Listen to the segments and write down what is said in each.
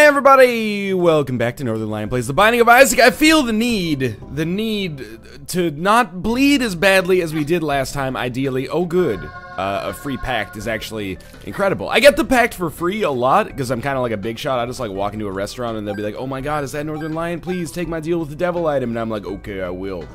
Hi everybody! Welcome back to Northernlion Plays The Binding of Isaac. I feel the need to not bleed as badly as we did last time, ideally. Oh good, a free pact is actually incredible. I get the pact for free a lot, because I'm kind of like a big shot. I just like walk into a restaurant and they'll be like, oh my god, is that Northernlion? Please take my deal with the devil item. And I'm like, okay, I will.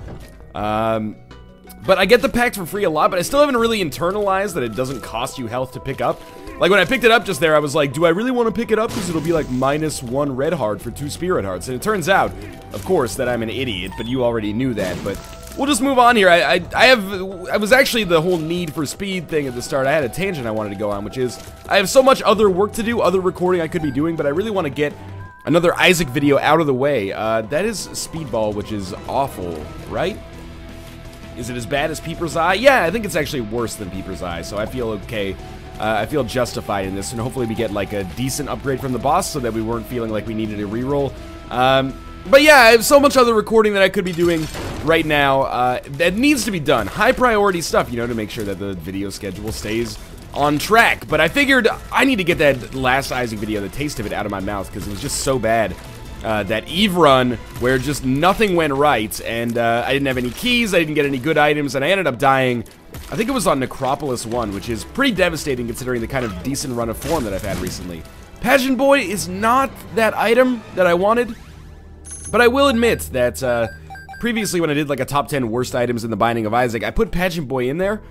But I get the pact for free a lot, but I still haven't really internalized that it doesn't cost you health to pick up. Like, when I picked it up just there, I was like, do I really want to pick it up? Because it'll be like -1 red heart for 2 spirit hearts. And it turns out, of course, that I'm an idiot, but you already knew that. But we'll just move on here. I was actually the whole need for speed thing at the start. I had a tangent I wanted to go on, which is, I have so much other work to do, other recording I could be doing, but I really want to get another Isaac video out of the way. That is Speedball, which is awful, right? Is it as bad as Peeper's Eye? Yeah, I think it's actually worse than Peeper's Eye, so I feel okay. I feel justified in this, and hopefully we get like a decent upgrade from the boss so that we weren't feeling like we needed a reroll. But yeah, I have so much other recording that I could be doing right now that needs to be done. High priority stuff, you know, to make sure that the video schedule stays on track. But I figured I need to get that last Isaac video, the taste of it, out of my mouth, because it was just so bad. That Eve run, where just nothing went right, and I didn't have any keys, I didn't get any good items, and I ended up dying. I think it was on Necropolis 1, which is pretty devastating considering the kind of decent run of form that I've had recently. Pageant Boy is not that item that I wanted, but I will admit that previously when I did like a top 10 worst items in the Binding of Isaac, I put Pageant Boy in there,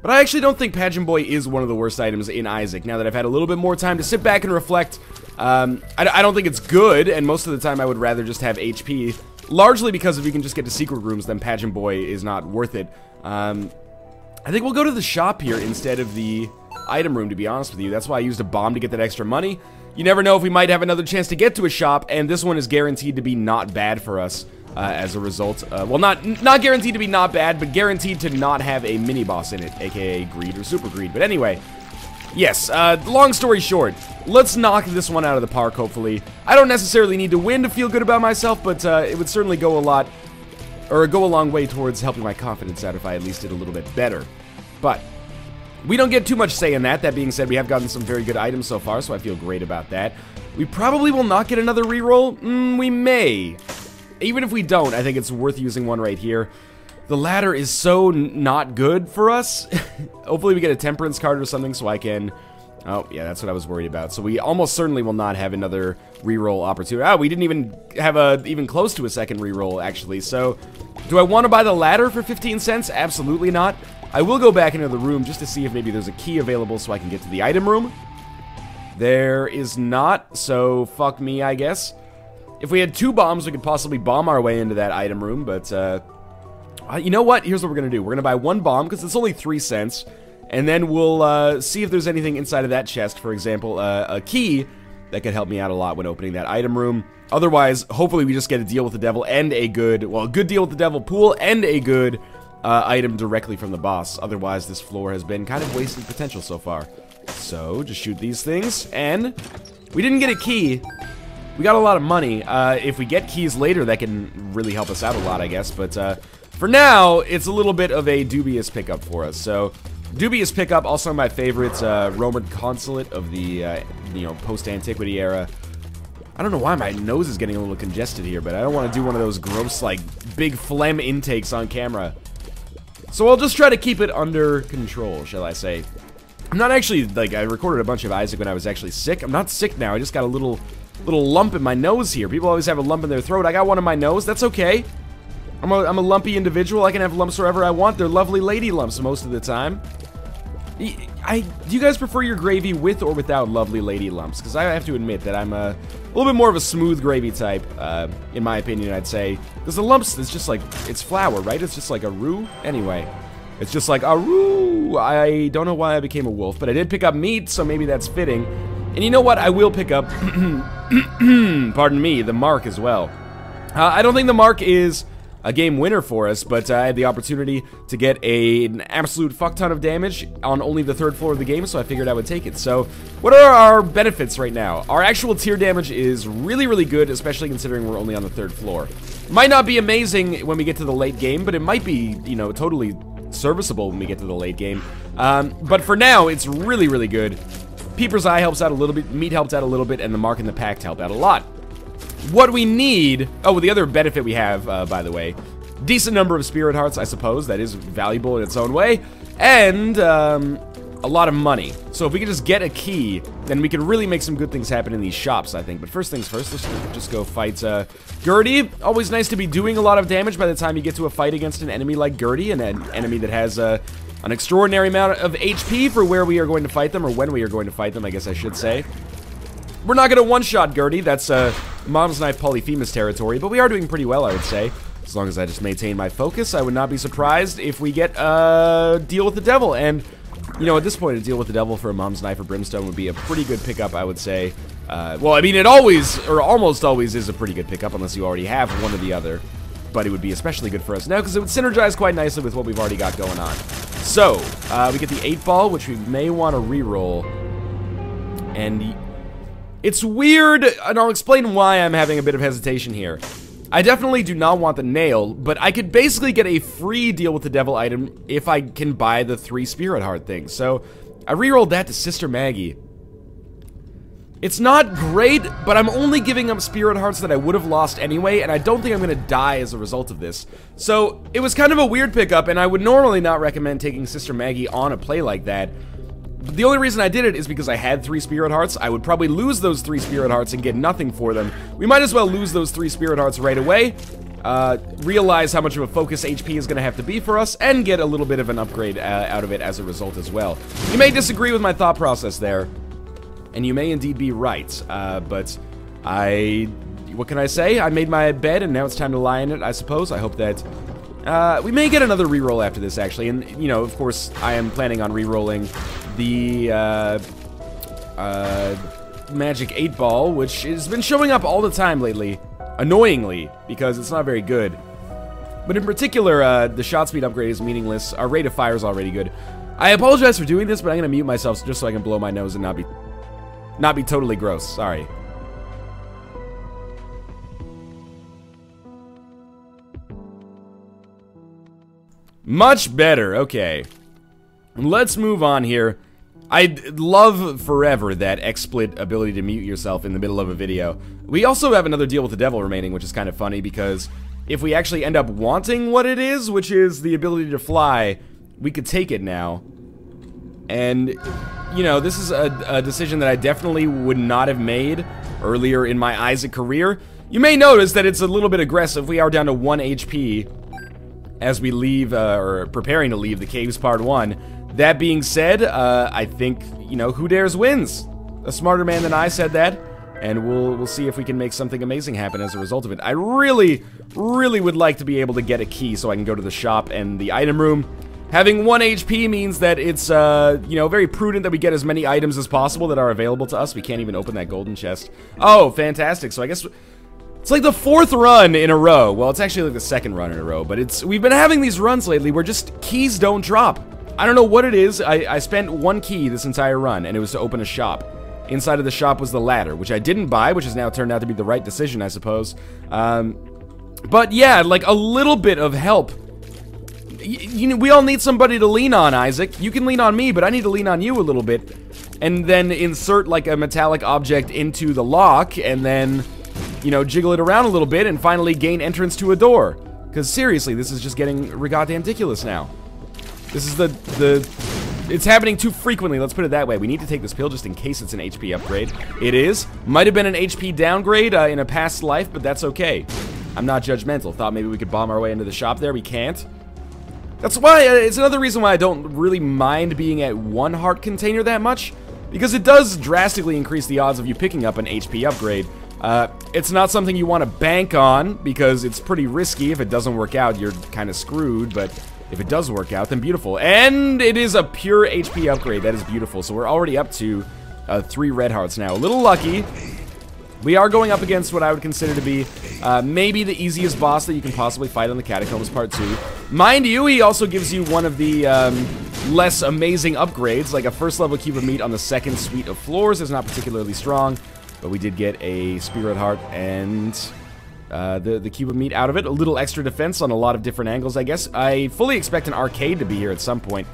but I actually don't think Pageant Boy is one of the worst items in Isaac, now that I've had a little bit more time to sit back and reflect. I don't think it's good, and most of the time I would rather just have HP, largely because if you can just get to secret rooms, then Pageant Boy is not worth it. I think we'll go to the shop here instead of the item room, to be honest with you. That's why I used a bomb to get that extra money. You never know if we might have another chance to get to a shop, and this one is guaranteed to be not bad for us as a result. Well, not guaranteed to be not bad, but guaranteed to not have a mini-boss in it, aka Greed or Super Greed. But anyway, yes, long story short, let's knock this one out of the park, hopefully. I don't necessarily need to win to feel good about myself, but it would certainly go a long way towards helping my confidence out if I at least did a little bit better. But we don't get too much say in that. That being said, we have gotten some very good items so far, so I feel great about that. We probably will not get another reroll. We may. Even if we don't, I think it's worth using one right here. The ladder is so not good for us. Hopefully we get a temperance card or something so I can... Oh, yeah, that's what I was worried about. So we almost certainly will not have another reroll opportunity. Oh, we didn't even have even close to a second reroll, actually. So, do I want to buy the ladder for 15 cents? Absolutely not. I will go back into the room just to see if maybe there's a key available so I can get to the item room. There is not, so fuck me, I guess. If we had 2 bombs, we could possibly bomb our way into that item room, but, you know what? Here's what we're gonna do. We're gonna buy 1 bomb, because it's only 3 cents. And then we'll see if there's anything inside of that chest, for example, a key that could help me out a lot when opening that item room. Otherwise, hopefully we just get a deal with the devil and a good deal with the devil pool and a good item directly from the boss. Otherwise, this floor has been kind of wasted potential so far. So, just shoot these things, and we didn't get a key. We got a lot of money. If we get keys later, that can really help us out a lot, I guess. But for now, it's a little bit of a dubious pickup for us. So, dubious pickup, also my favorite Roman consulate of the, you know, post-antiquity era. I don't know why my nose is getting a little congested here, but I don't want to do one of those gross, like, big phlegm intakes on camera. So I'll just try to keep it under control, shall I say. I'm not actually, like, I recorded a bunch of Isaac when I was actually sick. I'm not sick now, I just got a little lump in my nose here. People always have a lump in their throat. I got one in my nose, that's okay. I'm a lumpy individual. I can have lumps wherever I want. They're lovely lady lumps most of the time. Do you guys prefer your gravy with or without lovely lady lumps? Because I have to admit that I'm a little bit more of a smooth gravy type, in my opinion, I'd say. Because the lumps, it's just like, it's flour, right? It's just like a roux? Anyway, it's just like a roux. I don't know why I became a wolf, but I did pick up meat, so maybe that's fitting. And you know what? I will pick up, pardon me, the mark as well. I don't think the mark is a game winner for us, but I had the opportunity to get an absolute fuck ton of damage on only the 3rd floor of the game, so I figured I would take it. So, what are our benefits right now? Our actual tier damage is really, really good, especially considering we're only on the 3rd floor. Might not be amazing when we get to the late game, but it might be, you know, totally serviceable when we get to the late game. But for now, it's really, really good. Peeper's Eye helps out a little bit, Meat helps out a little bit, and the Mark in the Pact help out a lot. What we need... Oh, the other benefit we have, by the way, decent number of Spirit Hearts, I suppose. That is valuable in its own way. And, a lot of money. So if we can just get a key, then we can really make some good things happen in these shops, I think. But first things first, let's just go fight Gertie. Always nice to be doing a lot of damage by the time you get to a fight against an enemy like Gertie, and an enemy that has an extraordinary amount of HP for where we are going to fight them, or when we are going to fight them, I guess I should say. We're not going to one-shot Gertie. That's Mom's Knife Polyphemus territory, but we are doing pretty well, I would say. As long as I just maintain my focus, I would not be surprised if we get Deal with the Devil. And, you know, at this point, a Deal with the Devil for a Mom's Knife or Brimstone would be a pretty good pickup, I would say. Well, I mean, it always, or almost always, is a pretty good pickup, unless you already have one or the other. But it would be especially good for us now, because it would synergize quite nicely with what we've already got going on. So, we get the 8-ball, which we may want to reroll. And it's weird, and I'll explain why I'm having a bit of hesitation here. I definitely do not want the nail, but I could basically get a free Deal with the Devil item if I can buy the 3 Spirit Heart things. So, I rerolled that to Sister Maggie. It's not great, but I'm only giving up Spirit Hearts that I would have lost anyway, and I don't think I'm going to die as a result of this. So, it was kind of a weird pickup, and I would normally not recommend taking Sister Maggie on a play like that. The only reason I did it is because I had 3 Spirit Hearts. I would probably lose those 3 Spirit Hearts and get nothing for them. We might as well lose those 3 Spirit Hearts right away, realize how much of a focus HP is going to have to be for us, and get a little bit of an upgrade out of it as a result as well. You may disagree with my thought process there, and you may indeed be right, but what can I say? I made my bed, and now it's time to lie in it, I suppose. I hope that... we may get another reroll after this, actually, and, you know, of course, I am planning on rerolling the, Magic 8-ball, which has been showing up all the time lately, annoyingly, because it's not very good. But in particular, the shot speed upgrade is meaningless. Our rate of fire is already good. I apologize for doing this, but I'm gonna mute myself just so I can blow my nose and not be totally gross. Sorry. Much better. Okay. Let's move on here. I'd love forever that XSplit ability to mute yourself in the middle of a video. We also have another Deal with the Devil remaining, which is kind of funny, because if we actually end up wanting what it is, which is the ability to fly, we could take it now. And, you know, this is a decision that I definitely would not have made earlier in my Isaac career. You may notice that it's a little bit aggressive. We are down to 1 HP as we leave, or preparing to leave the Caves Part 1. That being said, I think, you know, who dares wins. A smarter man than I said that, and we'll see if we can make something amazing happen as a result of it. I really, really would like to be able to get a key so I can go to the shop and the item room. Having 1 HP means that it's, you know, very prudent that we get as many items as possible that are available to us. We can't even open that golden chest. Oh, fantastic. So I guess... it's like the 4th run in a row. Well, it's actually like the 2nd run in a row, but we've been having these runs lately where just keys don't drop. I don't know what it is. I spent 1 key this entire run, and it was to open a shop. Inside of the shop was the ladder, which I didn't buy, which has now turned out to be the right decision, I suppose. But yeah, like a little bit of help. You know, we all need somebody to lean on, Isaac. You can lean on me, but I need to lean on you a little bit. And then insert like a metallic object into the lock, and then... you know, jiggle it around a little bit and finally gain entrance to a door. Because seriously, this is just getting goddamn ridiculous now. This is it's happening too frequently, let's put it that way. We need to take this pill just in case it's an HP upgrade. It is. Might have been an HP downgrade in a past life, but that's okay. I'm not judgmental. Thought maybe we could bomb our way into the shop there. We can't. That's why, it's another reason why I don't really mind being at 1 heart container that much. Because it does drastically increase the odds of you picking up an HP upgrade. It's not something you want to bank on, because it's pretty risky. If it doesn't work out, you're kind of screwed, but if it does work out, then beautiful. And it is a pure HP upgrade. That is beautiful. So we're already up to 3 red hearts now. A little lucky. We are going up against what I would consider to be maybe the easiest boss that you can possibly fight on the Catacombs Part 2. Mind you, he also gives you one of the less amazing upgrades, like a 1st level cube of meat on the 2nd suite of floors is not particularly strong. But we did get a Spirit Heart and the cube of meat out of it. A little extra defense on a lot of different angles, I guess. I fully expect an arcade to be here at some point.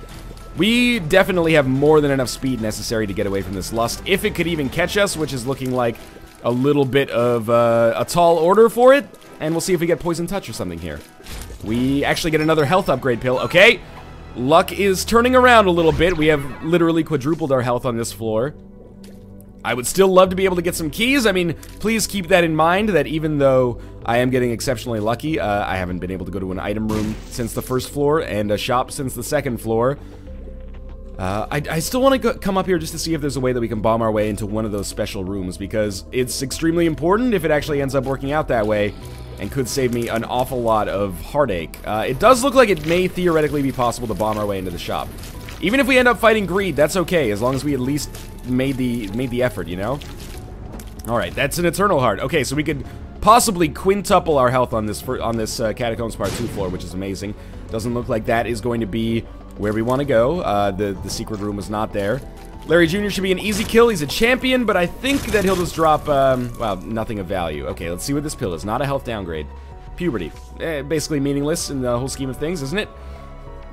We definitely have more than enough speed necessary to get away from this lust, if it could even catch us, which is looking like a little bit of a tall order for it. And we'll see if we get poison touch or something here. We actually get another health upgrade pill. Okay, luck is turning around a little bit. We have literally quadrupled our health on this floor. I would still love to be able to get some keys. I mean, please keep that in mind, that even though I am getting exceptionally lucky, I haven't been able to go to an item room since the first floor and a shop since the second floor. I still want to come up here just to see if there's a way that we can bomb our way into one of those special rooms, because it's extremely important if it actually ends up working out that way, and could save me an awful lot of heartache. It does look like it may theoretically be possible to bomb our way into the shop. Even if we end up fighting greed, that's okay, as long as we at least made the effort, you know? Alright, that's an Eternal Heart. Okay, so we could possibly quintuple our health on this Catacombs Part 2 floor, which is amazing. Doesn't look like that is going to be where we want to go. The secret room was not there. Larry Jr. should be an easy kill. He's a champion, but I think that he'll just drop, well, nothing of value. Okay, let's see what this pill is. Not a health downgrade. Puberty. Basically meaningless in the whole scheme of things, isn't it?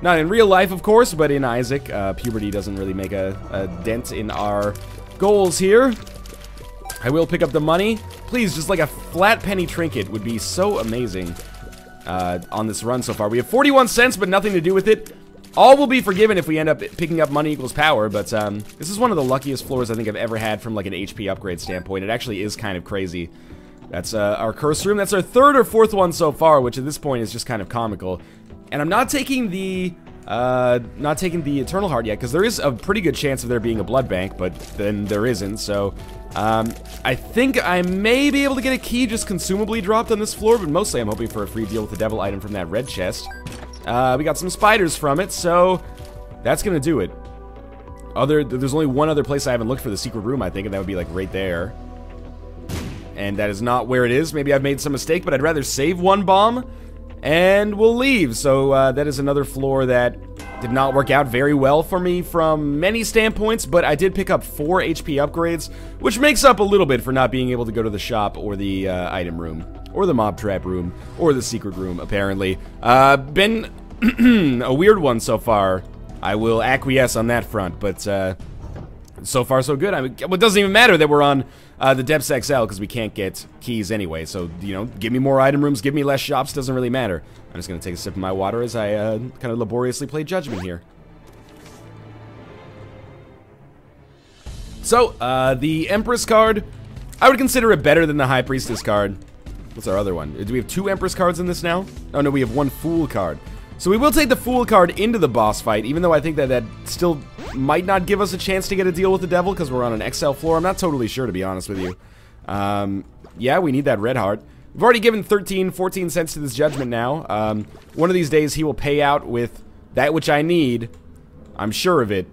Not in real life, of course, but in Isaac, puberty doesn't really make a dent in our goals here. I will pick up the money. Please, just like a flat penny trinket would be so amazing on this run so far. We have 41 cents, but nothing to do with it. All will be forgiven if we end up picking up money equals power, but this is one of the luckiest floors I think I've ever had from like an HP upgrade standpoint. It actually is kind of crazy. That's our curse room. That's our third or fourth one so far, which at this point is just kind of comical. And I'm not taking the Eternal Heart yet, because there is a pretty good chance of there being a blood bank, but then there isn't, so I think I may be able to get a key just consumably dropped on this floor, but mostly I'm hoping for a free deal with the devil item from that red chest. We got some spiders from it, so that's gonna do it. There's only one other place I haven't looked for the secret room, I think, and that would be like right there. And that is not where it is. Maybe I've made some mistake, but I'd rather save one bomb and we'll leave. So that is another floor that did not work out very well for me from many standpoints, but I did pick up 4 HP upgrades, which makes up a little bit for not being able to go to the shop or the item room, or the mob trap room, or the secret room, apparently. Been a weird one so far. I will acquiesce on that front, but so far so good. I mean, it doesn't even matter that we're on the Depths XL, because we can't get keys anyway, so, you know, give me more item rooms, give me less shops, doesn't really matter. I'm just gonna take a sip of my water as I kind of laboriously play Judgment here. So, the Empress card, I would consider it better than the High Priestess card. What's our other one? Do we have 2 Empress cards in this now? Oh no, we have 1 Fool card. So we will take the Fool card into the boss fight, even though I think that still might not give us a chance to get a deal with the devil, because we're on an XL floor. I'm not totally sure, to be honest with you. Yeah, we need that red heart. We've already given 14 cents to this Judgment now. One of these days he will pay out with that which I need. I'm sure of it.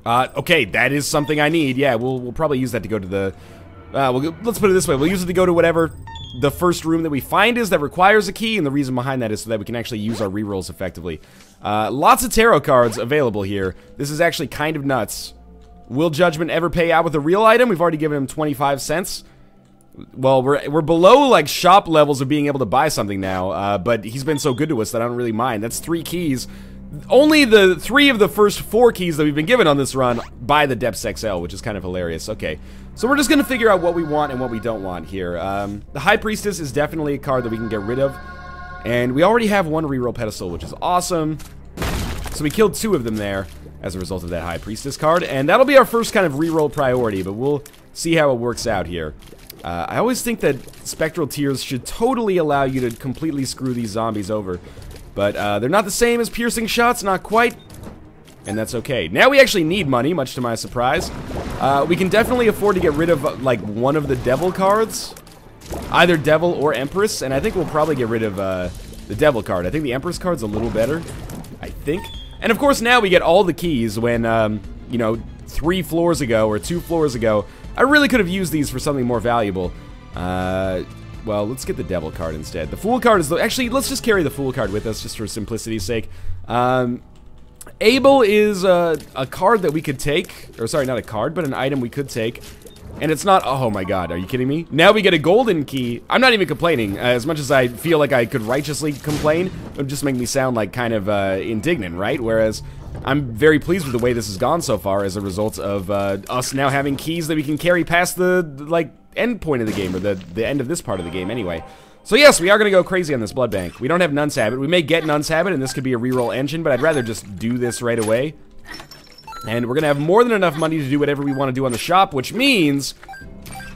Okay, that is something I need. Yeah, we'll probably use that to go to the... let's put it this way. We'll use it to go to whatever the first room that we find is that requires a key, and the reason behind that is so that we can actually use our rerolls effectively. Lots of tarot cards available here. This is actually kind of nuts. Will Judgment ever pay out with a real item? We've already given him 25 cents. Well, we're below, like, shop levels of being able to buy something now, but he's been so good to us that I don't really mind. That's 3 keys. Only the 3 of the first 4 keys that we've been given on this run by the Depths XL, which is kind of hilarious. Okay, so we're just gonna figure out what we want and what we don't want here. The High Priestess is definitely a card that we can get rid of, and we already have 1 reroll pedestal, which is awesome. So we killed 2 of them there as a result of that High Priestess card, and that'll be our first kind of reroll priority, but we'll see how it works out here. I always think that Spectral Tears should totally allow you to completely screw these zombies over. But they're not the same as Piercing Shots, not quite. And that's okay. Now we actually need money, much to my surprise. We can definitely afford to get rid of, like, one of the Devil cards. Either Devil or Empress, and I think we'll probably get rid of the Devil card. I think the Empress card's a little better, I think. And of course now we get all the keys when, you know, 3 floors ago or 2 floors ago, I really could have used these for something more valuable. Well, let's get the Devil card instead. The Fool card is the... Actually, let's just carry the Fool card with us, just for simplicity's sake. Abel is a card that we could take. Or, sorry, not a card, but an item we could take. And it's not... Oh my god, are you kidding me? Now we get a golden key. I'm not even complaining. As much as I feel like I could righteously complain, it would just make me sound like kind of indignant, right? Whereas, I'm very pleased with the way this has gone so far as a result of us now having keys that we can carry past the like, end point of the game, or the end of this part of the game anyway. So yes, we are going to go crazy on this blood bank. We don't have Nun's Habit. We may get Nun's Habit, and this could be a reroll engine, but I'd rather just do this right away. And we're going to have more than enough money to do whatever we want to do on the shop, which means,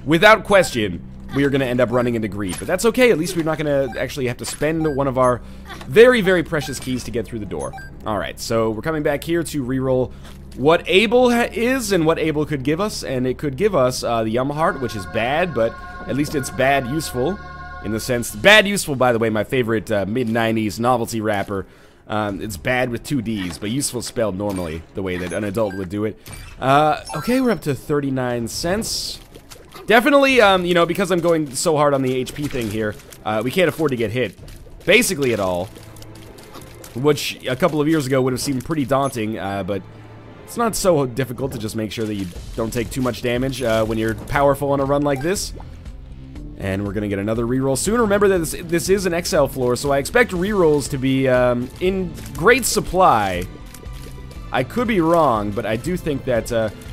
without question, we are going to end up running into greed. But that's okay, at least we're not going to actually have to spend one of our very, very precious keys to get through the door. Alright, so we're coming back here to reroll what Able is and what Able could give us. And it could give us the Yum Heart, which is bad, but at least it's bad useful. In the sense, bad useful, by the way, my favorite mid-90s novelty rapper. It's bad with 2 Ds, but useful spelled normally, the way that an adult would do it. Okay, we're up to 39 cents. Definitely, you know, because I'm going so hard on the HP thing here, we can't afford to get hit. Basically at all. Which, a couple of years ago, would have seemed pretty daunting, but it's not so difficult to just make sure that you don't take too much damage when you're powerful on a run like this. And we're going to get another reroll soon. Remember that this is an XL floor, so I expect rerolls to be in great supply. I could be wrong, but I do think that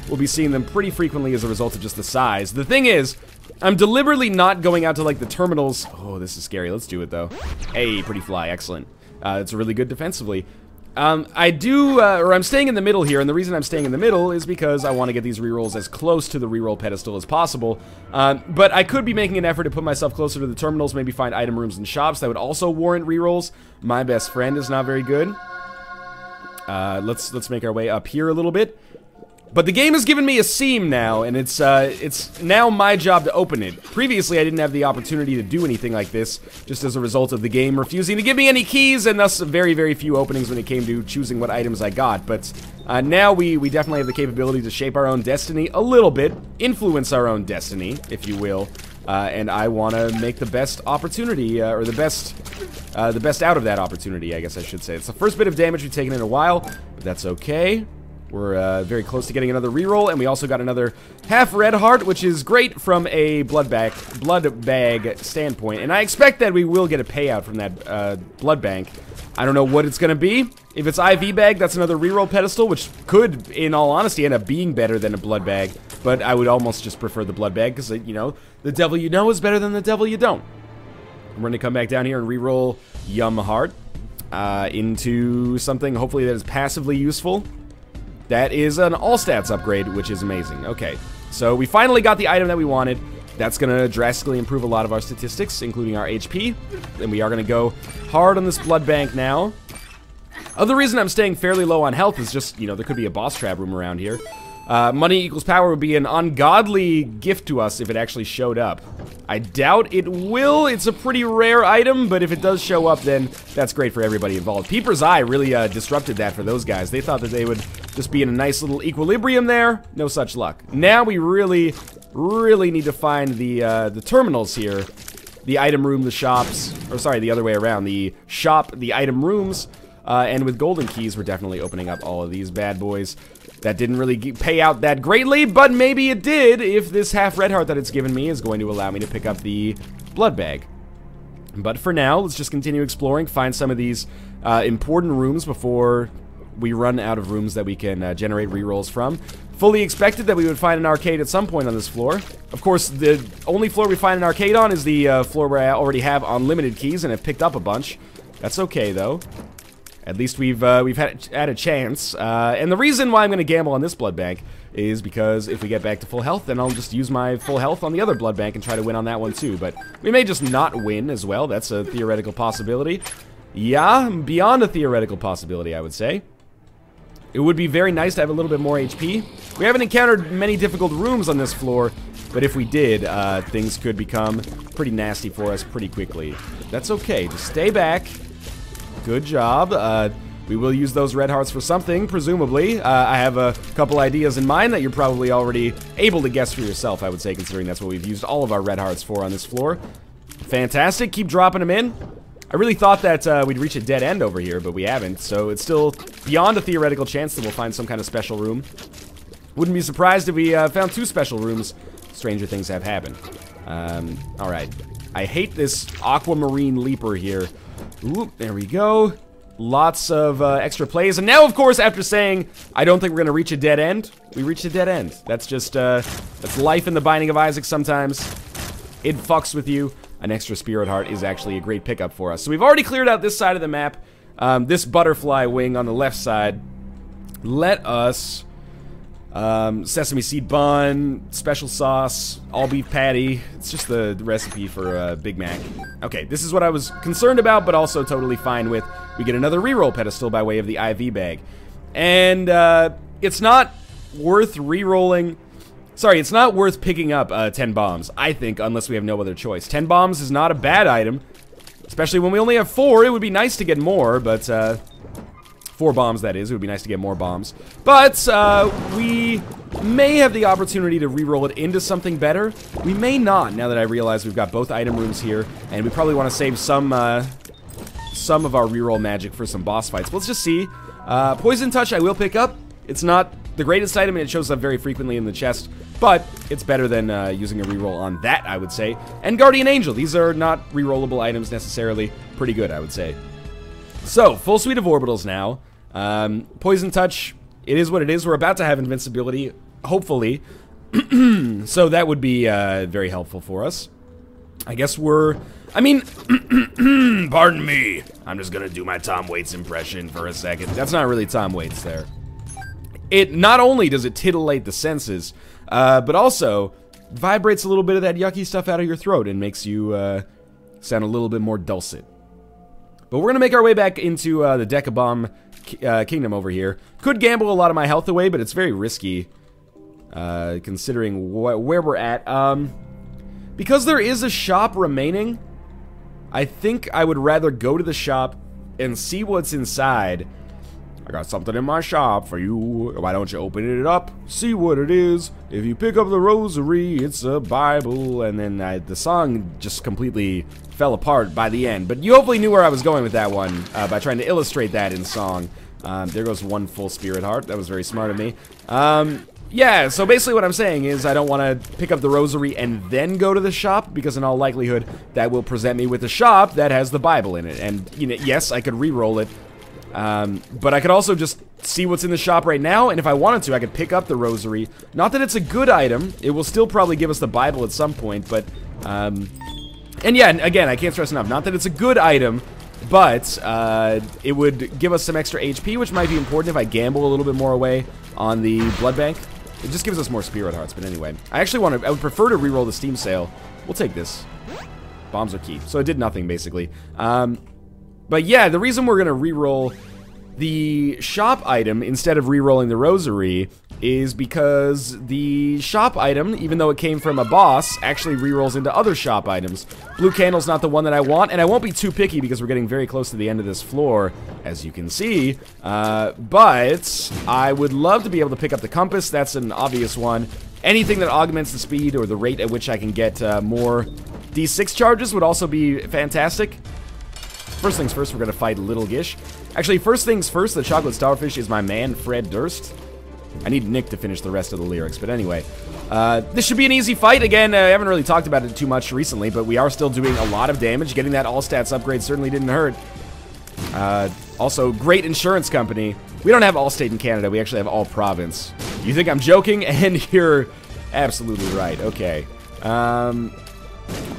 we'll be seeing them pretty frequently as a result of just the size. The thing is, I'm deliberately not going out to, like, the terminals. Oh, this is scary. Let's do it, though. Hey, pretty fly. Excellent. It's really good defensively. I'm staying in the middle here, and the reason I'm staying in the middle is because I want to get these rerolls as close to the reroll pedestal as possible. But I could be making an effort to put myself closer to the terminals, maybe find item rooms and shops that would also warrant rerolls. My best friend is not very good. Let's make our way up here a little bit. But the game has given me a seam now, and it's now my job to open it. Previously, I didn't have the opportunity to do anything like this, just as a result of the game refusing to give me any keys, and thus very, very few openings when it came to choosing what items I got. But now we definitely have the capability to shape our own destiny a little bit, influence our own destiny, if you will. And I want to make the best opportunity, or the best out of that opportunity, I guess I should say. It's the first bit of damage we've taken in a while, but that's okay. We're very close to getting another reroll, and we also got another half red heart, which is great from a blood bag standpoint. And I expect that we will get a payout from that blood bank. I don't know what it's going to be. If it's IV bag, that's another reroll pedestal, which could, in all honesty, end up being better than a blood bag. But I would almost just prefer the blood bag, because, you know, the devil you know is better than the devil you don't. We're going to come back down here and reroll Yum Heart into something, hopefully, that is passively useful. That is an all-stats upgrade, which is amazing. Okay, so we finally got the item that we wanted. That's going to drastically improve a lot of our statistics, including our HP. And we are going to go hard on this blood bank now. Other reason I'm staying fairly low on health is just, you know, there could be a boss trap room around here. Money equals power would be an ungodly gift to us if it actually showed up. I doubt it will. It's a pretty rare item, but if it does show up, then that's great for everybody involved. Peeper's Eye really disrupted that for those guys. They thought that they would just be in a nice little equilibrium there. No such luck. Now we really need to find the terminals here. The item room, the shops, or sorry, the other way around. The shop, the item rooms, and with golden keys, we're definitely opening up all of these bad boys. That didn't really pay out that greatly, but maybe it did if this half red heart that it's given me is going to allow me to pick up the blood bag. But for now, let's just continue exploring, find some of these important rooms before we run out of rooms that we can generate rerolls from. Fully expected that we would find an arcade at some point on this floor. Of course, the only floor we find an arcade on is the floor where I already have unlimited keys and have picked up a bunch. That's okay, though. At least we've had a chance. And the reason why I'm going to gamble on this blood bank is because if we get back to full health, then I'll just use my full health on the other blood bank and try to win on that one too. But we may just not win as well. That's a theoretical possibility. Yeah, beyond a theoretical possibility, I would say. It would be very nice to have a little bit more HP. We haven't encountered many difficult rooms on this floor, but if we did, things could become pretty nasty for us pretty quickly. That's okay. Just stay back. Good job. We will use those red hearts for something, presumably. I have a couple ideas in mind that you're probably already able to guess for yourself, I would say, considering that's what we've used all of our red hearts for on this floor. Fantastic. Keep dropping them in. I really thought that we'd reach a dead end over here, but we haven't, so it's still beyond a theoretical chance that we'll find some kind of special room. Wouldn't be surprised if we found 2 special rooms. Stranger things have happened. Alright. I hate this aquamarine leaper here. Ooh, there we go. Lots of extra plays. And now, of course, after saying, I don't think we're going to reach a dead end, we reached a dead end. That's just, that's life in the Binding of Isaac sometimes. It fucks with you. An extra Spirit Heart is actually a great pickup for us. So we've already cleared out this side of the map. This butterfly wing on the left side. Let us... sesame seed bun, special sauce, all beef patty. It's just the recipe for Big Mac. Okay, this is what I was concerned about, but also totally fine with. We get another reroll pedestal by way of the IV bag. And it's not worth rerolling. Sorry, it's not worth picking up 10 bombs, I think, unless we have no other choice. 10 bombs is not a bad item, especially when we only have 4. It would be nice to get more, but 4 bombs, that is. It would be nice to get more bombs. But we may have the opportunity to reroll it into something better. We may not, now that I realize we've got both item rooms here, and we probably want to save some of our reroll magic for some boss fights. But let's just see. Poison Touch I will pick up. It's not the greatest item, and it shows up very frequently in the chest, but it's better than using a reroll on that, I would say. And Guardian Angel. These are not rerollable items necessarily. Pretty good, I would say. So, full suite of orbitals now. Poison Touch, it is what it is. We're about to have invincibility, hopefully. So that would be very helpful for us. I guess I mean, pardon me. I'm just gonna do my Tom Waits impression for a second. That's not really Tom Waits there. It not only does it titillate the senses, but also vibrates a little bit of that yucky stuff out of your throat and makes you sound a little bit more dulcet. But we're gonna make our way back into the Decabomb Kingdom over here. Could gamble a lot of my health away, but it's very risky, considering where we're at. Because there is a shop remaining, I think I would rather go to the shop and see what's inside. I got something in my shop for you. Why don't you open it up, see what it is? If you pick up the rosary, it's a Bible. And then the song just completely fell apart by the end. But you hopefully knew where I was going with that one by trying to illustrate that in song. There goes one full Spirit Heart. That was very smart of me. Yeah, so basically what I'm saying is I don't want to pick up the rosary and then go to the shop, because in all likelihood that will present me with a shop that has the Bible in it. And, you know, yes, I could re-roll it. But I could also just see what's in the shop right now, and if I wanted to, I could pick up the rosary. Not that it's a good item. It will still probably give us the Bible at some point, but, and yeah, again, I can't stress enough, not that it's a good item, but, it would give us some extra HP, which might be important if I gamble a little bit more away on the blood bank. It just gives us more Spirit Hearts, but anyway. I would prefer to reroll the Steam Sale. We'll take this. Bombs are key. So it did nothing, basically. But yeah, the reason we're going to reroll the shop item instead of rerolling the rosary is because the shop item, even though it came from a boss, actually rerolls into other shop items. Blue Candle's not the one that I want, and I won't be too picky because we're getting very close to the end of this floor, as you can see. But I would love to be able to pick up the compass. That's an obvious one. Anything that augments the speed or the rate at which I can get more D6 charges would also be fantastic. First things first, we're going to fight Little Gish. Actually, first things first, the Chocolate Starfish is my man, Fred Durst. I need Nick to finish the rest of the lyrics, but anyway. This should be an easy fight. Again, I haven't really talked about it too much recently, but we are still doing a lot of damage. Getting that all-stats upgrade certainly didn't hurt. Also, great insurance company. We don't have Allstate in Canada, we actually have All Province. You think I'm joking? And you're absolutely right. Okay.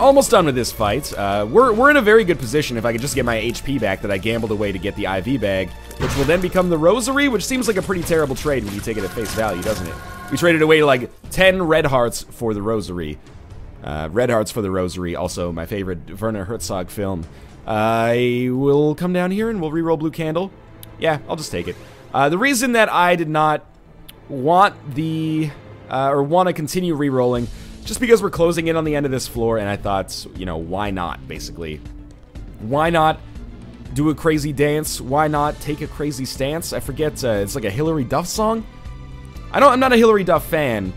Almost done with this fight. We're in a very good position if I could just get my HP back that I gambled away to get the IV bag, which will then become the rosary, which seems like a pretty terrible trade when you take it at face value, doesn't it? We traded away like 10 red hearts for the rosary. Red hearts for the rosary, also my favorite Werner Herzog film. I will come down here and we'll reroll Blue Candle. Yeah, I'll just take it. The reason that I did not want or want to continue rerolling, just because we're closing in on the end of this floor, and I thought, you know, why not, basically? Why not do a crazy dance? Why not take a crazy stance? I forget, it's like a Hillary Duff song? I'm not a Hillary Duff fan,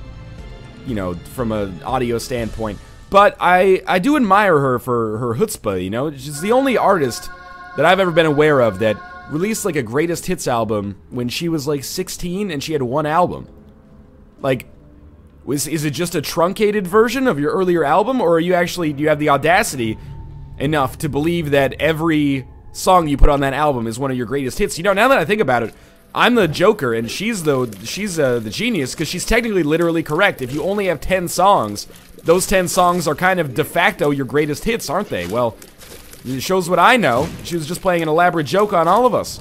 you know, from an audio standpoint, but I do admire her for her chutzpah, you know? She's the only artist that I've ever been aware of that released, like, a greatest hits album when she was, like, 16 and she had one album. Like, is it just a truncated version of your earlier album, or do you have the audacity enough to believe that every song you put on that album is one of your greatest hits. You know, now that I think about it, I'm the Joker, and she's the genius, because she's technically literally correct. If you only have 10 songs, those 10 songs are kind of de facto your greatest hits, aren't they? Well, it shows what I know. She was just playing an elaborate joke on all of us.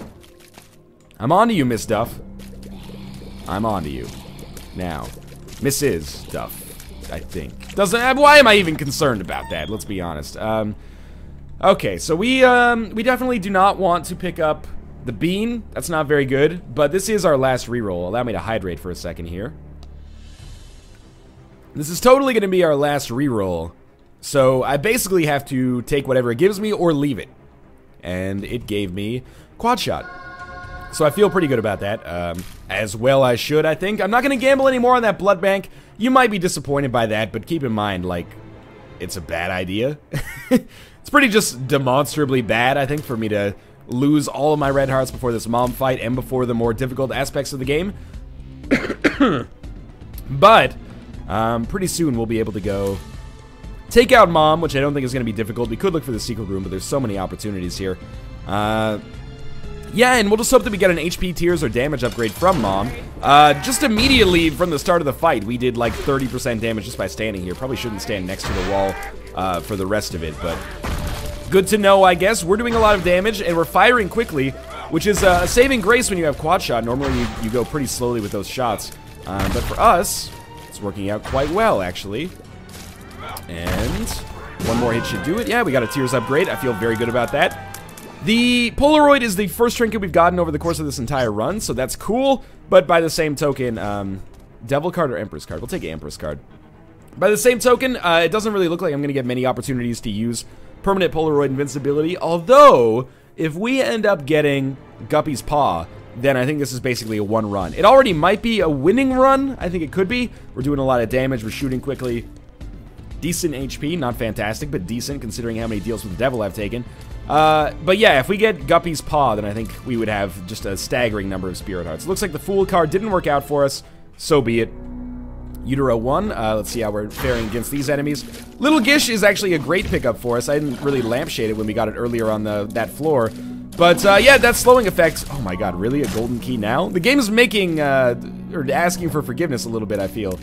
I'm on to you, Miss Duff. I'm on to you. Now, Mrs. Duff, I think. Why am I even concerned about that? Let's be honest. Okay, so we definitely do not want to pick up the bean. That's not very good, but this is our last reroll. Allow me to hydrate for a second here. This is totally going to be our last reroll, so I basically have to take whatever it gives me or leave it. And it gave me quad shot. So I feel pretty good about that, as well I should, I think. I'm not going to gamble anymore on that blood bank. You might be disappointed by that, but keep in mind, like, it's a bad idea. It's pretty just demonstrably bad, I think, for me to lose all of my red hearts before this mom fight and before the more difficult aspects of the game. But pretty soon we'll be able to go take out mom, which I don't think is going to be difficult. We could look for the secret room, but there's so many opportunities here. Yeah, and we'll just hope that we get an HP tiers or damage upgrade from mom. Just immediately from the start of the fight, we did like 30% damage just by standing here. Probably shouldn't stand next to the wall for the rest of it, but good to know, I guess. We're doing a lot of damage, and we're firing quickly, which is a saving grace when you have quad shot. Normally, you go pretty slowly with those shots. But for us, it's working out quite well, actually. And one more hit should do it. Yeah, we got a tiers upgrade. I feel very good about that. The Polaroid is the first trinket we've gotten over the course of this entire run, so that's cool. But by the same token, Devil card or Empress card? We'll take Empress card. By the same token, it doesn't really look like I'm going to get many opportunities to use permanent Polaroid invincibility, although if we end up getting Guppy's Paw, then I think this is basically a one run. It already might be a winning run. I think it could be. We're doing a lot of damage. We're shooting quickly. Decent HP. Not fantastic, but decent considering how many deals with the devil I've taken. But yeah, if we get Guppy's Paw, then I think we would have just a staggering number of Spirit Hearts. It looks like the Fool card didn't work out for us. So be it. Utero 1. Let's see how we're faring against these enemies. Little Gish is actually a great pickup for us. I didn't really lampshade it when we got it earlier on that floor. But yeah, that slowing effect. Oh my god, really? A golden key now? The game is making, or asking for forgiveness a little bit, I feel.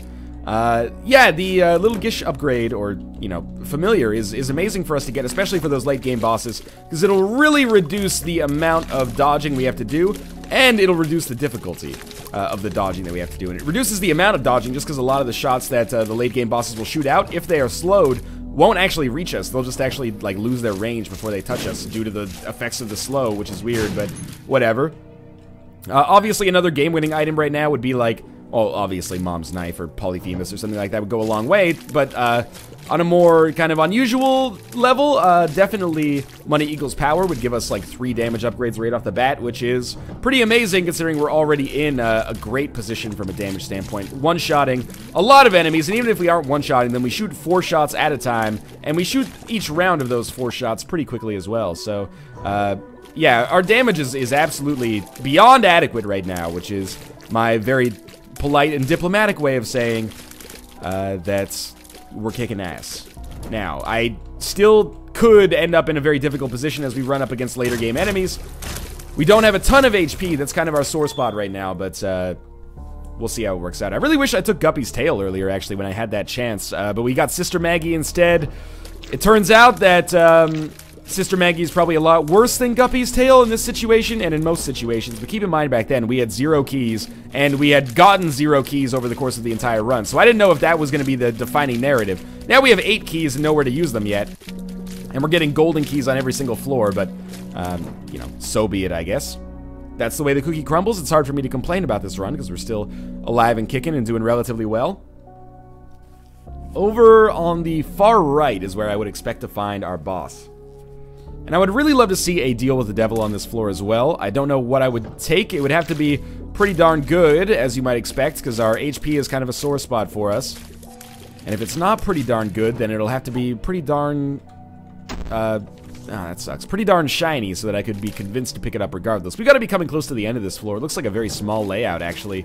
Yeah, the Little Gish upgrade, or, you know, familiar, is amazing for us to get, especially for those late game bosses, because it'll really reduce the amount of dodging we have to do, and it'll reduce the difficulty of the dodging that we have to do. And it reduces the amount of dodging just because a lot of the shots that the late game bosses will shoot out, if they are slowed, won't actually reach us. They'll just actually, like, lose their range before they touch us due to the effects of the slow, which is weird, but whatever. Obviously, another game-winning item right now would be, like, well, obviously Mom's Knife or Polyphemus or something like that would go a long way, but on a more kind of unusual level, definitely Money Equals Power would give us like 3 damage upgrades right off the bat, which is pretty amazing considering we're already in a great position from a damage standpoint. One-shotting a lot of enemies, and even if we aren't one-shotting them, we shoot 4 shots at a time, and we shoot each round of those 4 shots pretty quickly as well, so yeah, our damage is absolutely beyond adequate right now, which is my very polite and diplomatic way of saying that we're kicking ass. Now, I still could end up in a very difficult position as we run up against later game enemies. We don't have a ton of HP. That's kind of our sore spot right now, but we'll see how it works out. I really wish I took Guppy's tail earlier, actually, when I had that chance, but we got Sister Maggie instead. It turns out that Sister Maggie is probably a lot worse than Guppy's tail in this situation and in most situations, but keep in mind back then we had 0 keys, and we had gotten 0 keys over the course of the entire run, so I didn't know if that was going to be the defining narrative. Now we have 8 keys and nowhere to use them yet, and we're getting golden keys on every single floor, but, you know, so be it, I guess. That's the way the cookie crumbles. It's hard for me to complain about this run, because we're still alive and kicking and doing relatively well. Over on the far right is where I would expect to find our boss. And I would really love to see a deal with the devil on this floor as well. I don't know what I would take. It would have to be pretty darn good, as you might expect, because our HP is kind of a sore spot for us. And if it's not pretty darn good, then it'll have to be pretty darn... that sucks. Pretty darn shiny so that I could be convinced to pick it up regardless. We got to be coming close to the end of this floor. It looks like a very small layout, actually.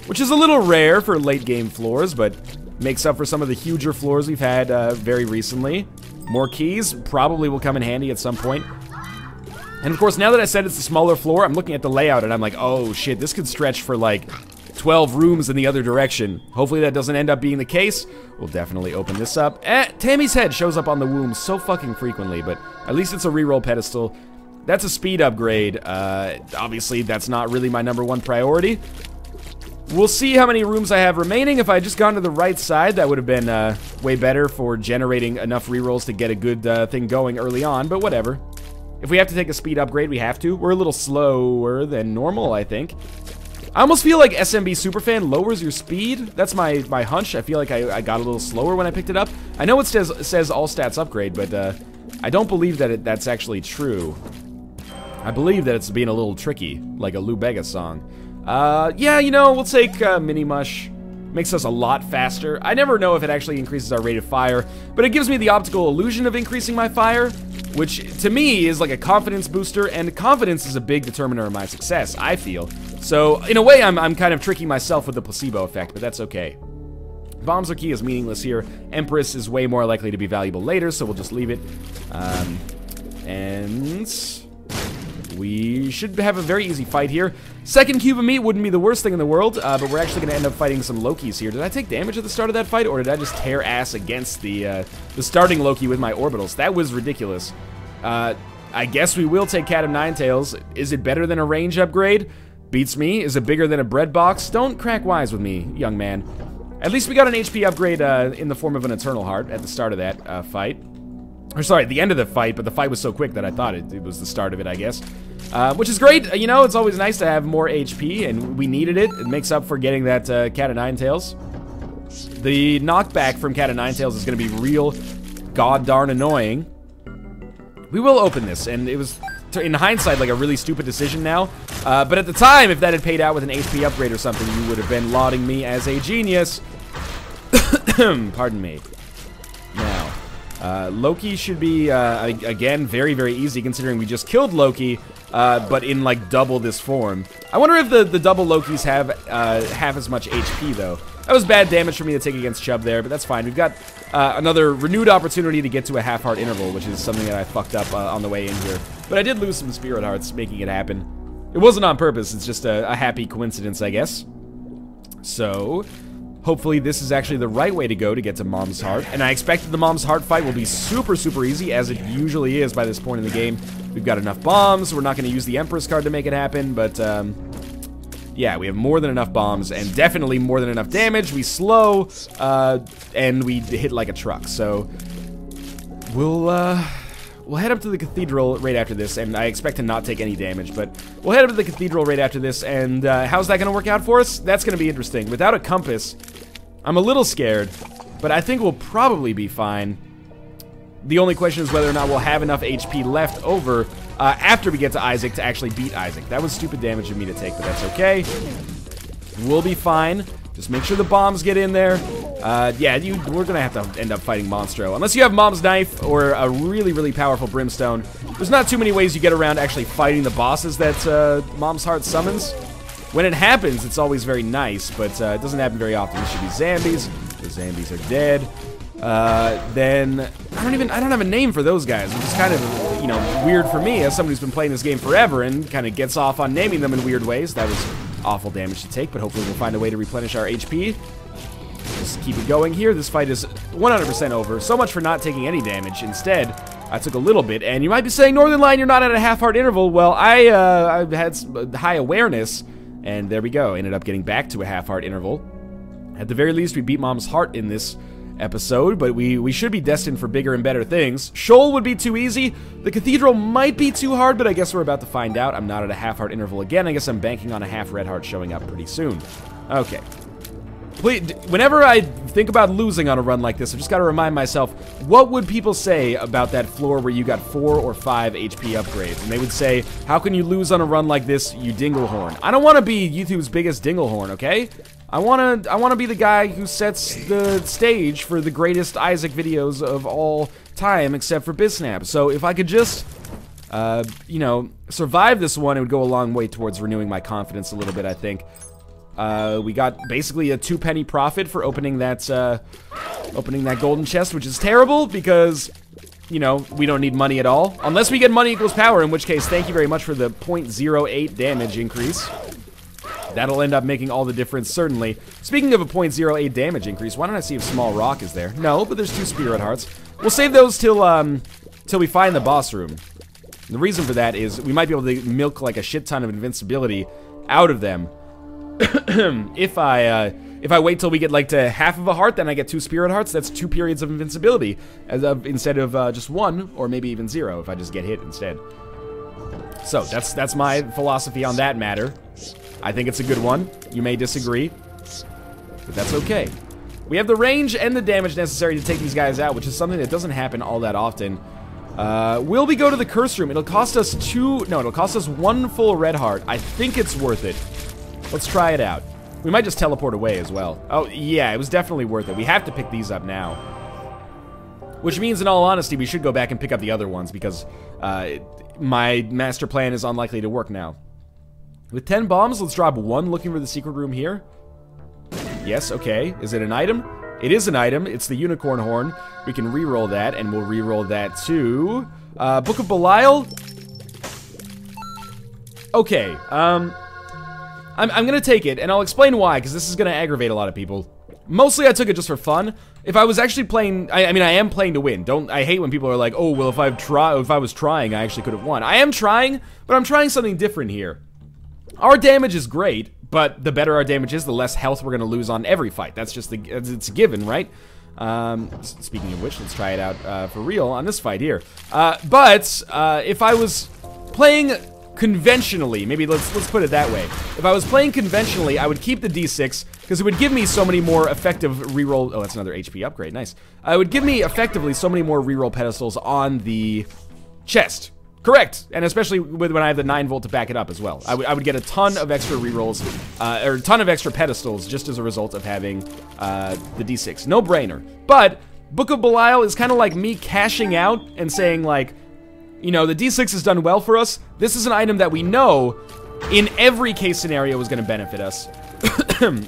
Which is a little rare for late game floors, but makes up for some of the huger floors we've had very recently. More keys probably will come in handy at some point. And of course, now that I said it's a smaller floor, I'm looking at the layout and I'm like, oh shit, this could stretch for like 12 rooms in the other direction. Hopefully that doesn't end up being the case. We'll definitely open this up. Tammy's head shows up on the womb so fucking frequently, but at least it's a reroll pedestal. That's a speed upgrade. Obviously, that's not really my #1 priority. We'll see how many rooms I have remaining. If I had just gone to the right side, that would have been way better for generating enough rerolls to get a good thing going early on, but whatever. If we have to take a speed upgrade, we have to. We're a little slower than normal, I think. I almost feel like SMB Superfan lowers your speed. That's my hunch. I feel like I got a little slower when I picked it up. I know it says all stats upgrade, but I don't believe that that's actually true. I believe that it's being a little tricky, like a Lou Bega song. Yeah, you know, we'll take Mini Mush. Makes us a lot faster. I never know if it actually increases our rate of fire, but it gives me the optical illusion of increasing my fire, which to me is like a confidence booster, and confidence is a big determiner of my success, I feel. So in a way, I'm kind of tricking myself with the placebo effect, but that's okay. Bombs or key is meaningless here. Empress is way more likely to be valuable later, so we'll just leave it. And we should have a very easy fight here. Second cube of meat wouldn't be the worst thing in the world, but we're actually going to end up fighting some Lokis here. Did I take damage at the start of that fight, or did I just tear ass against the starting Loki with my orbitals? That was ridiculous. I guess we will take Cat of Nine Tails. Is it better than a range upgrade? Beats me. Is it bigger than a bread box? Don't crack wise with me, young man. At least we got an HP upgrade in the form of an Eternal Heart at the start of that fight. Or sorry, at the end of the fight, but the fight was so quick that I thought it was the start of it, I guess. Which is great. You know, it's always nice to have more HP, and we needed it. It makes up for getting that Cat of Nine Tails. The knockback from Cat of Nine Tails is going to be real god darn annoying. We will open this, and it was, in hindsight, like a really stupid decision now. But at the time, if that had paid out with an HP upgrade or something, you would have been lauding me as a genius. Pardon me. Now, Loki should be, again, very, very easy, considering we just killed Loki, but in, like, double this form. I wonder if the double Lokis have half as much HP, though. That was bad damage for me to take against Chubb there, but that's fine. We've got another renewed opportunity to get to a half-heart interval, which is something that I fucked up on the way in here. But I did lose some Spirit Hearts, making it happen. It wasn't on purpose, it's just a happy coincidence, I guess. So, hopefully this is actually the right way to go to get to Mom's Heart. And I expect that the Mom's Heart fight will be super, super easy, as it usually is by this point in the game. We've got enough bombs, we're not going to use the Empress card to make it happen, but yeah, we have more than enough bombs, and definitely more than enough damage. We slow, and we hit like a truck, so we'll head up to the Cathedral right after this, and I expect to not take any damage, but we'll head up to the Cathedral right after this, and how's that going to work out for us? That's going to be interesting. Without a compass, I'm a little scared, but I think we'll probably be fine. The only question is whether or not we'll have enough HP left over after we get to Isaac to actually beat Isaac. That was stupid damage of me to take, but that's okay. We'll be fine. Just make sure the bombs get in there. Yeah, we're gonna have to end up fighting Monstro. Unless you have Mom's Knife or a really, really powerful Brimstone, there's not too many ways you get around actually fighting the bosses that Mom's Heart summons. When it happens, it's always very nice, but it doesn't happen very often. This should be Zambies. The Zambies are dead. Then I don't have a name for those guys, which is kind of, you know, weird for me as somebody who's been playing this game forever and kind of gets off on naming them in weird ways. That was awful damage to take, but hopefully we'll find a way to replenish our HP. Just keep it going here. This fight is 100% over. So much for not taking any damage. Instead, I took a little bit, and you might be saying, Northernlion, you're not at a half-heart interval. Well, I had high awareness, and there we go. Ended up getting back to a half-heart interval. At the very least, we beat Mom's Heart in this episode, but we should be destined for bigger and better things. Shoal would be too easy. The Cathedral might be too hard, but I guess we're about to find out. I'm not at a half-heart interval again. I guess I'm banking on a half-red heart showing up pretty soon. Okay. Please, whenever I think about losing on a run like this, I just gotta remind myself, what would people say about that floor where you got 4 or 5 HP upgrades? And they would say, how can you lose on a run like this, you dinglehorn? I don't want to be YouTube's biggest dinglehorn, okay? I wanna be the guy who sets the stage for the greatest Isaac videos of all time, except for Biznap. So if I could just, you know, survive this one, it would go a long way towards renewing my confidence a little bit, I think. We got basically a 2-penny profit for opening that golden chest, which is terrible because you know, we don't need money at all. Unless we get money equals power, in which case, thank you very much for the 0.08 damage increase. That'll end up making all the difference, certainly. Speaking of a 0.08 damage increase, why don't I see if Small Rock is there? No, but there's 2 Spirit Hearts. We'll save those till we find the boss room. The reason for that is we might be able to milk like a shit ton of invincibility out of them. If I wait till we get like to half of a heart, then I get 2 Spirit Hearts. That's 2 periods of invincibility instead of just 1 or maybe even 0 if I just get hit instead. So that's my philosophy on that matter. I think it's a good one. You may disagree, but that's okay. We have the range and the damage necessary to take these guys out, which is something that doesn't happen all that often. Will we go to the curse room? It'll cost us it'll cost us 1 full red heart. I think it's worth it. Let's try it out. We might just teleport away as well. Oh, yeah, it was definitely worth it. We have to pick these up now. Which means, in all honesty, we should go back and pick up the other ones because my master plan is unlikely to work now. With 10 bombs, let's drop 1 looking for the secret room here. Yes, okay. Is it an item? It is an item. It's the unicorn horn. We can reroll that, and we'll reroll that too. Book of Bile. Okay, I'm gonna take it, and I'll explain why, because this is gonna aggravate a lot of people. Mostly I took it just for fun. If I was actually playing, I mean, I am playing to win. I hate when people are like, oh, well, if I was trying, I actually could have won. I am trying, but I'm trying something different here. Our damage is great, but the better our damage is, the less health we're gonna lose on every fight. That's just it's a given, right? Speaking of which, let's try it out for real on this fight here. But if I was playing conventionally, maybe let's put it that way. If I was playing conventionally, I would keep the D6 because it would give me so many more effective reroll. Oh, that's another HP upgrade. Nice. It would give me effectively so many more reroll pedestals on the chest. Correct, and especially when I have the 9 volt to back it up as well. I would get a ton of extra rerolls, or a ton of extra pedestals just as a result of having the D6. No brainer. But Book of Bile is kind of like me cashing out and saying like, you know, the D6 has done well for us. This is an item that we know in every case scenario is going to benefit us.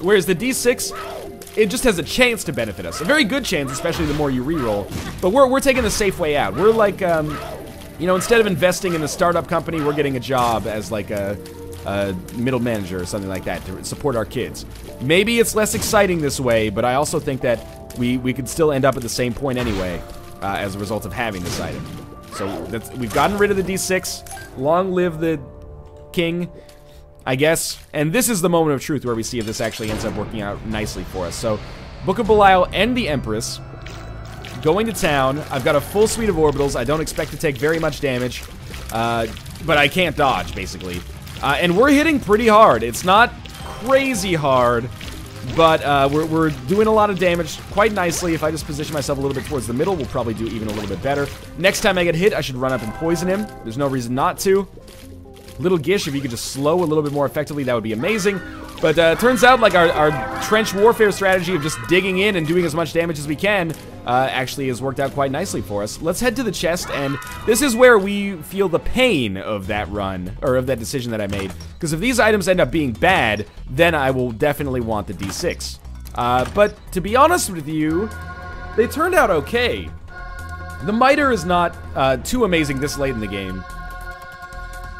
Whereas the D6, it just has a chance to benefit us. A very good chance, especially the more you reroll. But we're taking the safe way out. We're like, you know, instead of investing in a startup company, we're getting a job as like a middle manager or something like that to support our kids. Maybe it's less exciting this way, but I also think that we could still end up at the same point anyway as a result of having this item. So we've gotten rid of the D6. Long live the king, I guess. And this is the moment of truth where we see if this actually ends up working out nicely for us. So Book of Bile and the Empress. Going to town. I've got a full suite of orbitals. I don't expect to take very much damage, but I can't dodge, basically. And we're hitting pretty hard. It's not crazy hard, but we're doing a lot of damage quite nicely. If I just position myself a little bit towards the middle, we'll probably do even a little bit better. Next time I get hit, I should run up and poison him. There's no reason not to. Little Gish, if you could just slow a little bit more effectively, that would be amazing. But turns out, like, our trench warfare strategy of just digging in and doing as much damage as we can actually has worked out quite nicely for us. Let's head to the chest, and this is where we feel the pain of that run, or of that decision that I made. Because if these items end up being bad, then I will definitely want the D6. But to be honest with you, they turned out okay. The Miter is not too amazing this late in the game.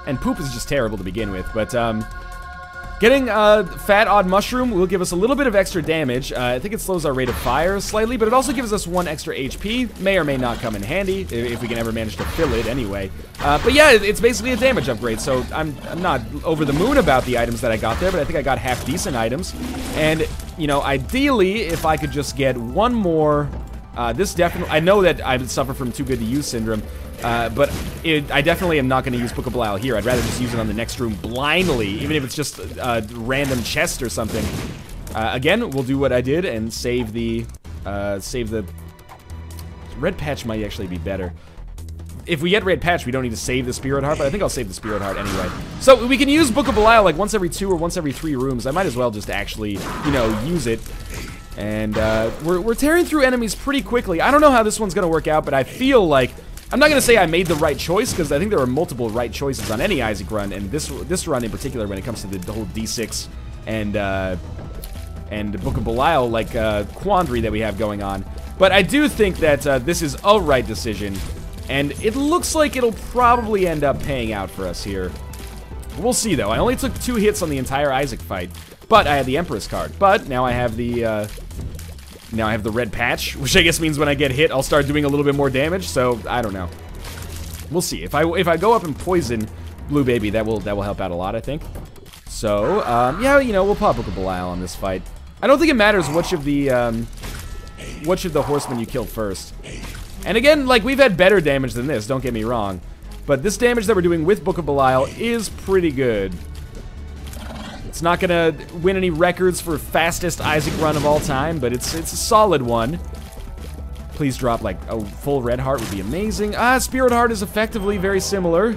And Poop is just terrible to begin with, but getting Fat Odd Mushroom will give us a little bit of extra damage. I think it slows our rate of fire slightly, but it also gives us 1 extra HP. May or may not come in handy, if we can ever manage to fill it anyway. But yeah, it's basically a damage upgrade, so I'm not over the moon about the items that I got there, but I think I got half-decent items. And, you know, ideally, if I could just get 1 more... this definitely... I know that I suffer from too good to use syndrome, but I definitely am not going to use Book of Bile here. I'd rather just use it on the next room blindly, even if it's just a random chest or something. Again, we'll do what I did and save the Red Patch might actually be better. If we get Red Patch, we don't need to save the Spirit Heart, but I think I'll save the Spirit Heart anyway. So we can use Book of Bile like once every 2 or once every 3 rooms. I might as well just actually, you know, use it. And we're tearing through enemies pretty quickly. I don't know how this one's going to work out, but I feel like... I'm not going to say I made the right choice, because I think there are multiple right choices on any Isaac run, and this run in particular when it comes to the whole D6 and Book of Bile, like, quandary that we have going on. But I do think that this is a right decision And it looks like it'll probably end up paying out for us here. We'll see, though. I only took 2 hits on the entire Isaac fight, but I had the Empress card. But now I have the red patch, which I guess means when I get hit, I'll start doing a little bit more damage. So I don't know. We'll see. If I go up and poison Blue Baby, that will help out a lot, I think. So yeah, you know, we'll pop Book of Bile on this fight. I don't think it matters which of the horsemen you kill first. And again, like, we've had better damage than this, don't get me wrong. But this damage that we're doing with Book of Bile is pretty good. It's not gonna win any records for fastest Isaac run of all time, but it's a solid one. Please drop, like, a full red heart would be amazing. Spirit Heart is effectively very similar.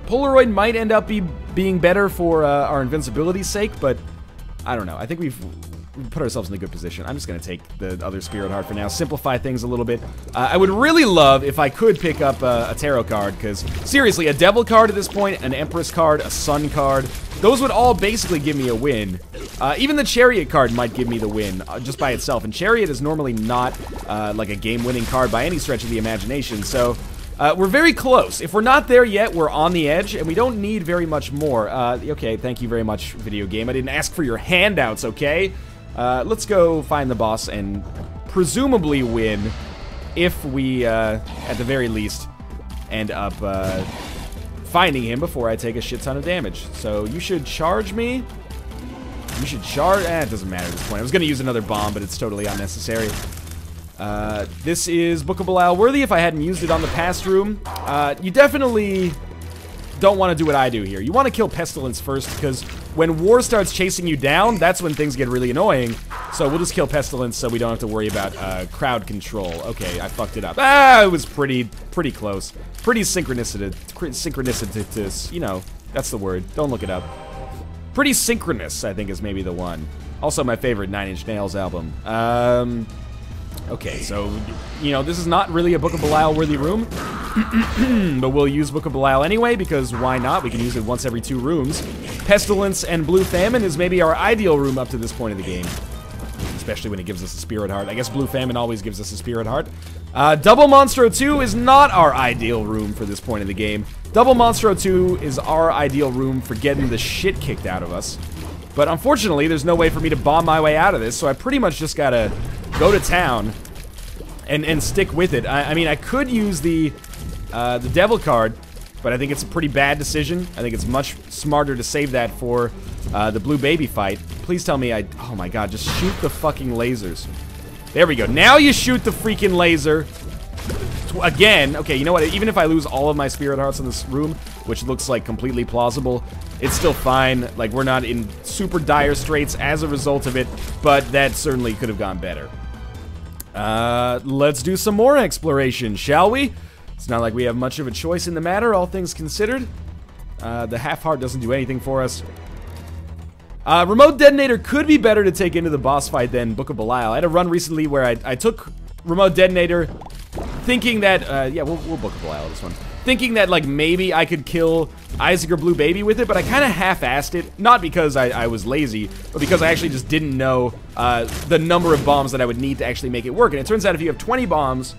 Polaroid might end up being better for our invincibility's sake, but I don't know. I think we've put ourselves in a good position. I'm just going to take the other Spirit Heart for now, simplify things a little bit. I would really love if I could pick up a Tarot card, because seriously, a Devil card at this point, an Empress card, a Sun card, those would all basically give me a win. Even the Chariot card might give me the win just by itself, and Chariot is normally not like a game-winning card by any stretch of the imagination, so we're very close. If we're not there yet, we're on the edge, and we don't need very much more. Okay, thank you very much, video game. I didn't ask for your handouts, okay? Let's go find the boss and presumably win if we, at the very least, end up finding him before I take a shit ton of damage. So you should charge me. You should charge. It doesn't matter at this point. I was going to use another bomb, but it's totally unnecessary. This is Book of Bile worthy if I hadn't used it on the past room. You definitely don't want to do what I do here. You want to kill Pestilence first, because when war starts chasing you down, that's when things get really annoying. So we'll just kill Pestilence so we don't have to worry about crowd control. Okay, I fucked it up. It was pretty close. Pretty synchronicity, you know, that's the word. Don't look it up. Pretty synchronous, I think, is maybe the one. Also my favorite 9 Inch Nails album. Okay, so, you know, this is not really a Book of Bile worthy room, but we'll use Book of Bile anyway, because why not? We can use it once every 2 rooms. Pestilence and Blue Famine is maybe our ideal room up to this point of the game, especially when it gives us a Spirit Heart. I guess Blue Famine always gives us a Spirit Heart. Double Monstro 2 is not our ideal room for this point of the game. Double Monstro 2 is our ideal room for getting the shit kicked out of us. But unfortunately, there's no way for me to bomb my way out of this, so I pretty much just gotta go to town and stick with it. I mean, I could use the Devil card, but I think it's a pretty bad decision. I think it's much smarter to save that for the Blue Baby fight. Please tell me oh my god, just shoot the fucking lasers. There we go. Now you shoot the freaking laser. Again, okay, you know what? Even if I lose all of my Spirit Hearts in this room, which looks like completely plausible, it's still fine. Like, we're not in super dire straits as a result of it, but that certainly could have gone better. Let's do some more exploration, shall we? It's not like we have much of a choice in the matter, all things considered. The half heart doesn't do anything for us. Remote Detonator could be better to take into the boss fight than Book of Bile. I had a run recently where I took Remote Detonator thinking that, yeah, we'll Book of Bile this one. Thinking that, like, maybe I could kill Isaac or Blue Baby with it, but I kind of half-assed it. Not because I was lazy, but because I actually just didn't know the number of bombs that I would need to actually make it work. And it turns out if you have 20 bombs,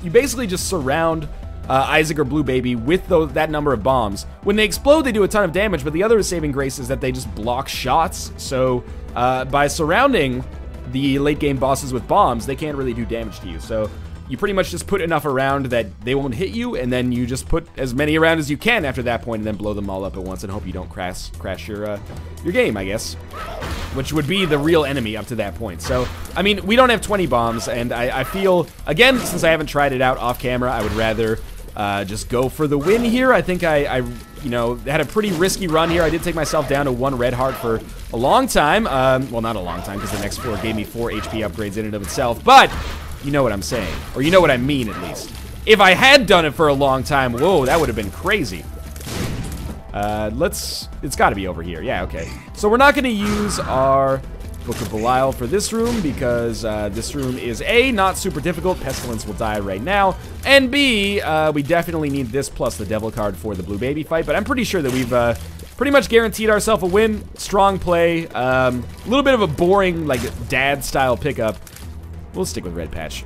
you basically just surround Isaac or Blue Baby with that number of bombs. When they explode, they do a ton of damage, but the other saving grace is that they just block shots. So by surrounding the late-game bosses with bombs, they can't really do damage to you. So you pretty much just put enough around that they won't hit you, and then you just put as many around as you can after that point, and then blow them all up at once and hope you don't crash your game, I guess. Which would be the real enemy up to that point. So, I mean, we don't have 20 bombs, and I feel, again, since I haven't tried it out off camera, I would rather just go for the win here. I think I you know, had a pretty risky run here. I did take myself down to 1 red heart for a long time. Well, not a long time, because the next 4 gave me 4 HP upgrades in and of itself, but you know what I'm saying. Or you know what I mean, at least. If I had done it for a long time, whoa, that would have been crazy. It's got to be over here. Yeah, okay. So we're not going to use our Book of Bile for this room, because this room is A, not super difficult. Pestilence will die right now. And B, we definitely need this plus the Devil card for the Blue Baby fight. But I'm pretty sure that we've pretty much guaranteed ourselves a win. Strong play. A little bit of a boring, like, dad-style pickup. We'll stick with Red Patch.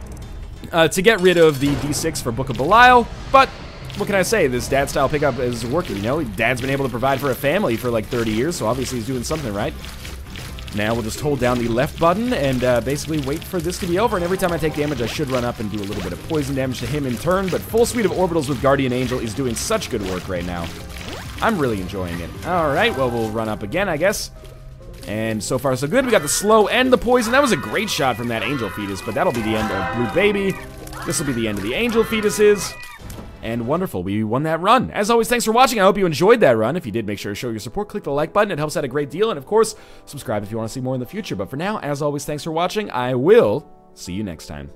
to get rid of the D6 for Book of Belial, but what can I say? This dad-style pickup is working, you know? Dad's been able to provide for a family for like 30 years, so obviously he's doing something right. Now we'll just hold down the left button and basically wait for this to be over, and every time I take damage, I should run up and do a little bit of poison damage to him in turn, but full suite of orbitals with Guardian Angel is doing such good work right now. I'm really enjoying it. Alright, well, we'll run up again, I guess. And so far, so good. We got the slow and the poison. That was a great shot from that Angel Fetus, but that'll be the end of Blue Baby. This will be the end of the Angel Fetuses. And wonderful, we won that run. As always, thanks for watching. I hope you enjoyed that run. If you did, make sure to show your support. Click the like button. It helps out a great deal. And of course, subscribe if you want to see more in the future. But for now, as always, thanks for watching. I will see you next time.